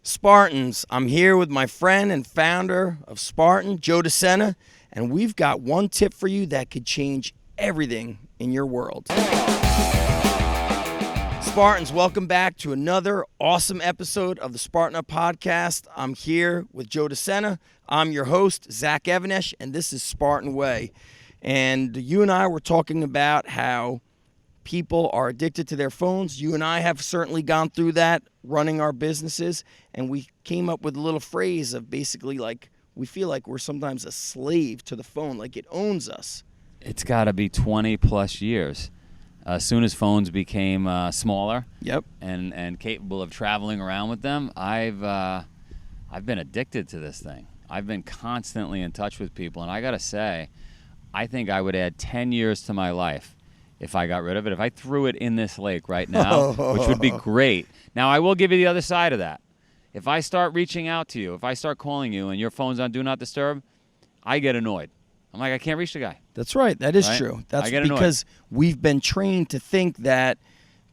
Spartans, I'm here with my friend and founder of Spartan, Joe De Sena, and we've got one tip for you that could change everything in your world. Spartans, welcome back to another awesome episode of the Spartan Podcast. I'm here with Joe De Sena. I'm your host, Zach Even-Esh, and this is Spartan WAY. And you and I were talking about how people are addicted to their phones. You and I have certainly gone through that running our businesses, and we came up with a little phrase of basically like we feel like we're sometimes a slave to the phone, like it owns us. It's got to be 20 plus years. As soon as phones became smaller, and capable of traveling around with them, I've been addicted to this thing. I've been constantly in touch with people, and I got to say, I think I would add 10 years to my life if I got rid of it. If I threw it in this lake right now, which would be great. Now, I will give you the other side of that. If I start reaching out to you, if I start calling you and your phone's on Do Not Disturb, I get annoyed. I'm like, I can't reach the guy. That's right. That is true. That's because we've been trained to think that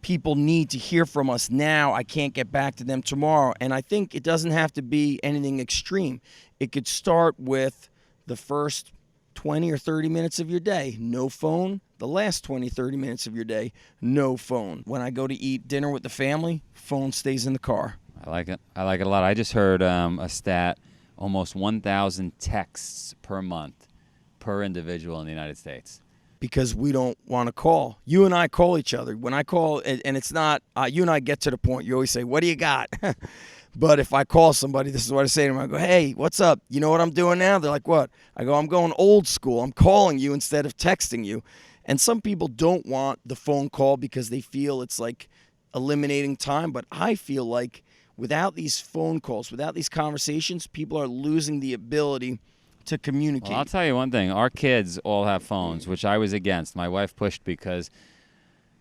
people need to hear from us now. I can't get back to them tomorrow. And I think it doesn't have to be anything extreme. It could start with the first 20 or 30 minutes of your day, no phone. The last 20, 30 minutes of your day, no phone. When I go to eat dinner with the family, phone stays in the car. I like it. I like it a lot. I just heard a stat, almost 1,000 texts per month per individual in the United States. Because we don't want to call. You and I call each other. When I call, and it's not, you and I get to the point, you always say, what do you got? But if I call somebody, this is what I say to them. I go, hey, what's up? You know what I'm doing now? They're like, what? I go, I'm going old school. I'm calling you instead of texting you. And some people don't want the phone call because they feel it's like eliminating time. But I feel like without these phone calls, without these conversations, people are losing the ability to communicate. Well, I'll tell you one thing. Our kids all have phones, which I was against. My wife pushed because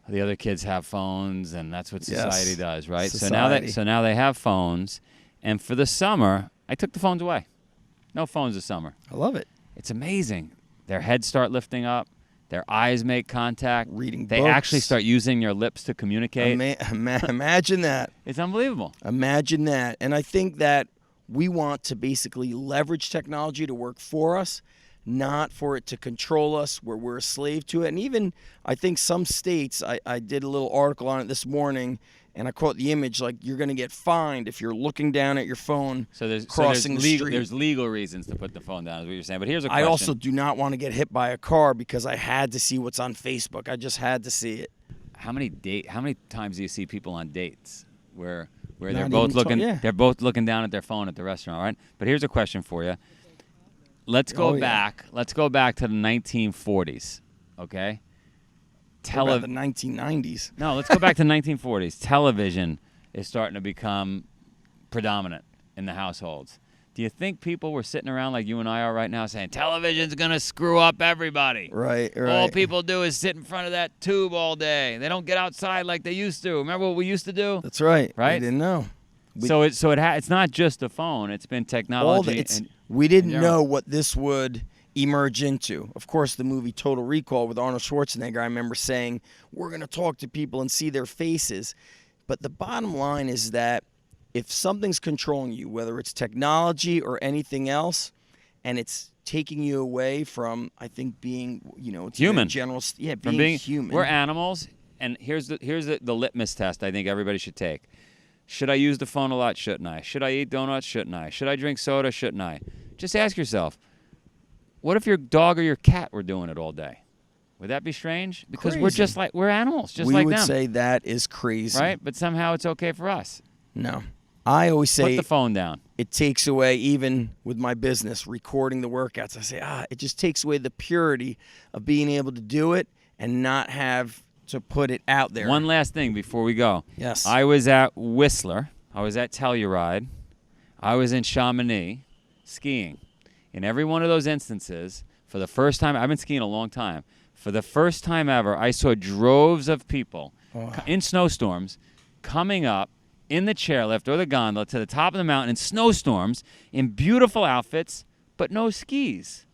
the other kids have phones, and that's what society does, right? Society. So now they have phones, and for the summer, I took the phones away. No phones this summer. I love it. It's amazing. Their heads start lifting up. Their eyes make contact. Reading They books. actually start using your lips to communicate. Imagine that. It's unbelievable. Imagine that. And I think that we want to basically leverage technology to work for us, not for it to control us, where we're a slave to it. And even, I think some states, I did a little article on it this morning, and I quote the image, like, you're going to get fined if you're looking down at your phone crossing the street. There's legal reasons to put the phone down, is what you're saying. But here's a question. I also do not want to get hit by a car because I had to see what's on Facebook. I just had to see it. How many times do you see people on dates where Not they're both even looking they're both looking down at their phone at the restaurant, right? But here's a question for you. Let's go back. Let's go back to the 1940s, okay? About the 1990s. No, let's go back to the 1940s. Television is starting to become predominant in the households. Do you think people were sitting around like you and I are right now saying, television's going to screw up everybody? Right. All people do is sit in front of that tube all day. They don't get outside like they used to. Remember what we used to do? That's right. Right? We didn't know. It's not just a phone. It's been technology. We didn't know what this would emerge into. Of course, the movie Total Recall with Arnold Schwarzenegger, I remember saying, we're going to talk to people and see their faces. But the bottom line is that if something's controlling you, whether it's technology or anything else, and it's taking you away from, I think, being, it's human. Being human. We're animals, and here's the litmus test I think everybody should take. Should I use the phone a lot? Shouldn't I? Should I eat donuts? Shouldn't I? Should I drink soda? Shouldn't I? Just ask yourself, what if your dog or your cat were doing it all day? Would that be strange? Because we're animals, just like them. We would say that is crazy. Right? But somehow it's okay for us. No. I always say put the phone down. It takes away, even with my business, recording the workouts. I say, it just takes away the purity of being able to do it and not have to put it out there. One last thing before we go. Yes. I was at Whistler. I was at Telluride. I was in Chamonix skiing. In every one of those instances, for the first time, I've been skiing a long time. For the first time ever, I saw droves of people in snowstorms coming up in the chairlift or the gondola to the top of the mountain in snowstorms in beautiful outfits, but no skis.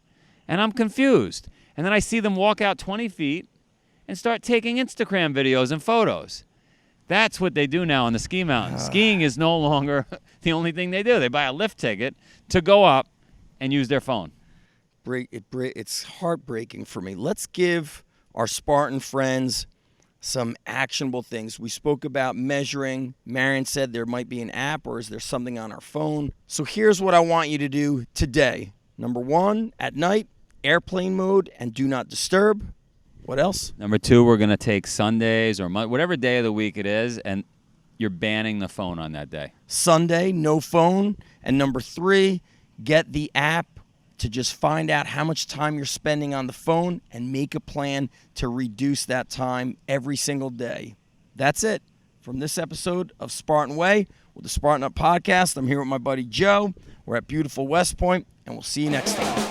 And I'm confused. And then I see them walk out 20 feet and start taking Instagram videos and photos. That's what they do now on the ski mountain. Skiing is no longer the only thing they do. They buy a lift ticket to go up and use their phone. It's heartbreaking for me. Let's give our Spartan friends some actionable things. We spoke about measuring. Marion said there might be an app, or is there something on our phone? So here's what I want you to do today. Number 1, at night, airplane mode and do not disturb. What else? Number 2, we're going to take Sundays or whatever day of the week it is, and you're banning the phone on that day. Sunday, no phone. And number 3, get the app to just find out how much time you're spending on the phone and make a plan to reduce that time every single day. That's it from this episode of Spartan Way with the Spartan Up Podcast. I'm here with my buddy Joe. We're at beautiful West Point, and we'll see you next time.